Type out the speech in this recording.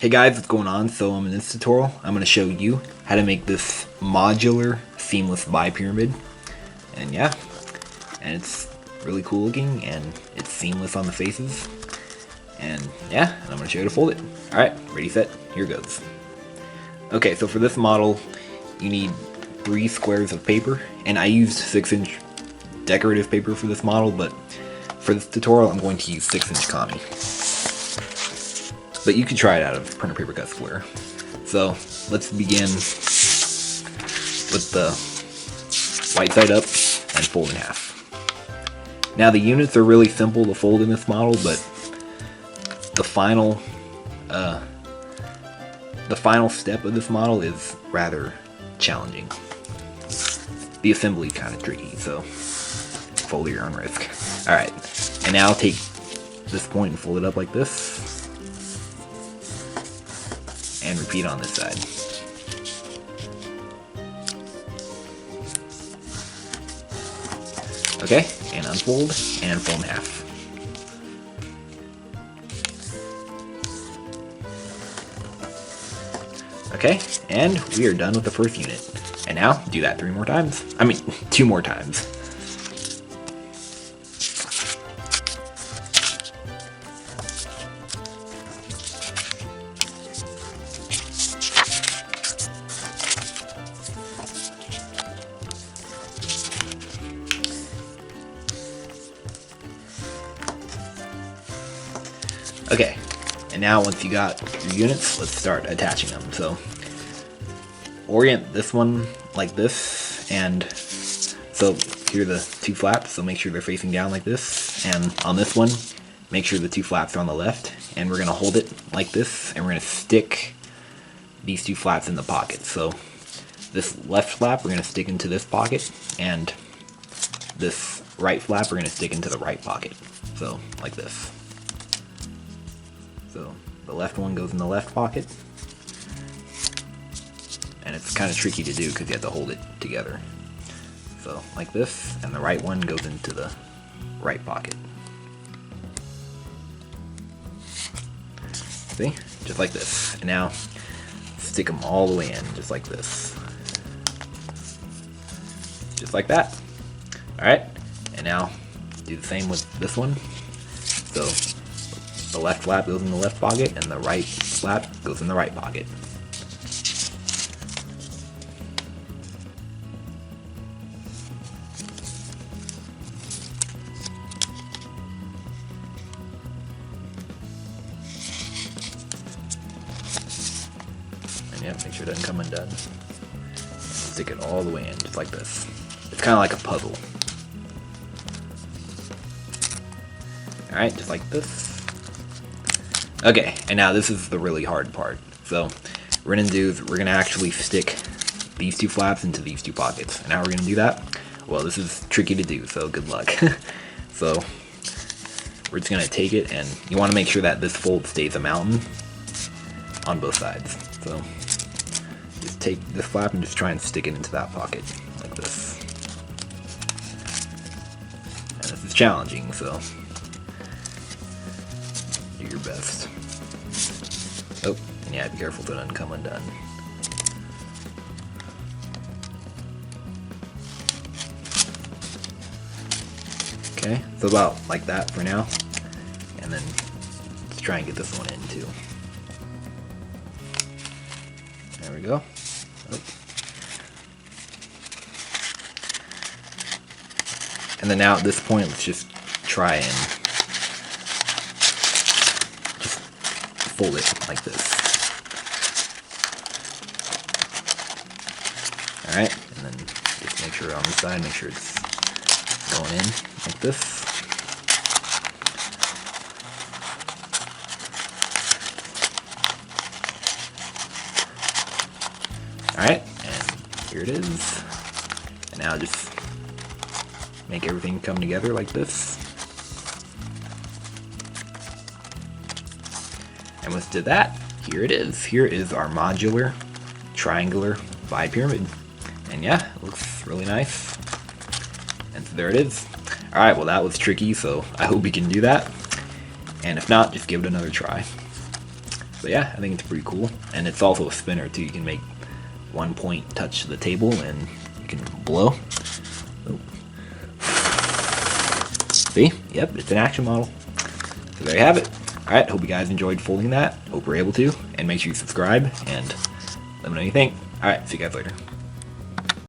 Hey guys, what's going on? So in this tutorial, I'm going to show you how to make this modular seamless bipyramid. And yeah, and it's really cool looking and it's seamless on the faces. And yeah, and I'm going to show you how to fold it. Alright, ready, set, here goes. Okay, so for this model, you need 3 squares of paper, and I used 6-inch decorative paper for this model, but for this tutorial, I'm going to use 6-inch kami. But you can try it out of printer paper cut square. So let's begin with the white side up and fold in half. Now the units are really simple to fold in this model, but the final step of this model is rather challenging. The assembly is kind of tricky, so fold at your own risk. Alright, and now take this point and fold it up like this. And repeat on this side. Okay, and unfold and fold in half. Okay, and we are done with the first unit. And now do that 3 more times. I mean, 2 more times. Okay, and now once you got your units, let's start attaching them. So orient this one like this, and so here are the 2 flaps, so make sure they're facing down like this, and on this one, make sure the 2 flaps are on the left, and we're going to hold it like this, and we're going to stick these 2 flaps in the pocket. So this left flap we're going to stick into this pocket, and this right flap we're going to stick into the right pocket, so like this. So the left one goes in the left pocket, and it's kind of tricky to do because you have to hold it together. So like this, and the right one goes into the right pocket. See? Just like this. And now stick them all the way in, just like this. Just like that. Alright, and now do the same with this one. So the left flap goes in the left pocket, and the right flap goes in the right pocket. And yeah, make sure it doesn't come undone. Stick it all the way in, just like this. It's kind of like a puzzle. Alright, just like this. Okay, and now this is the really hard part. So we're going to do is we're going to actually stick these 2 flaps into these 2 pockets. And how we're going to do that? Well, this is tricky to do, so good luck. So we're just going to take it, and you want to make sure that this fold stays a mountain on both sides. So just take this flap and just try and stick it into that pocket like this. And this is challenging, so do your best. Oh, and yeah, be careful to not come undone. Okay, so about like that for now. And then let's try and get this one in too. There we go. Oh. And then now at this point, let's just try and fold it like this. Alright, and then just make sure on the side, make sure it's going in like this. Alright, and here it is. And now just make everything come together like this. And once did that, here it is. Here is our modular triangular bipyramid. And yeah, it looks really nice. And so there it is. Alright, well that was tricky, so I hope you can do that. And if not, just give it another try. So yeah, I think it's pretty cool. And it's also a spinner too. You can make one point touch the table and you can blow. Oh. See? Yep, it's an action model. So there you have it. Alright, hope you guys enjoyed folding that. Hope we're able to. And make sure you subscribe and let me know what you think. Alright, see you guys later.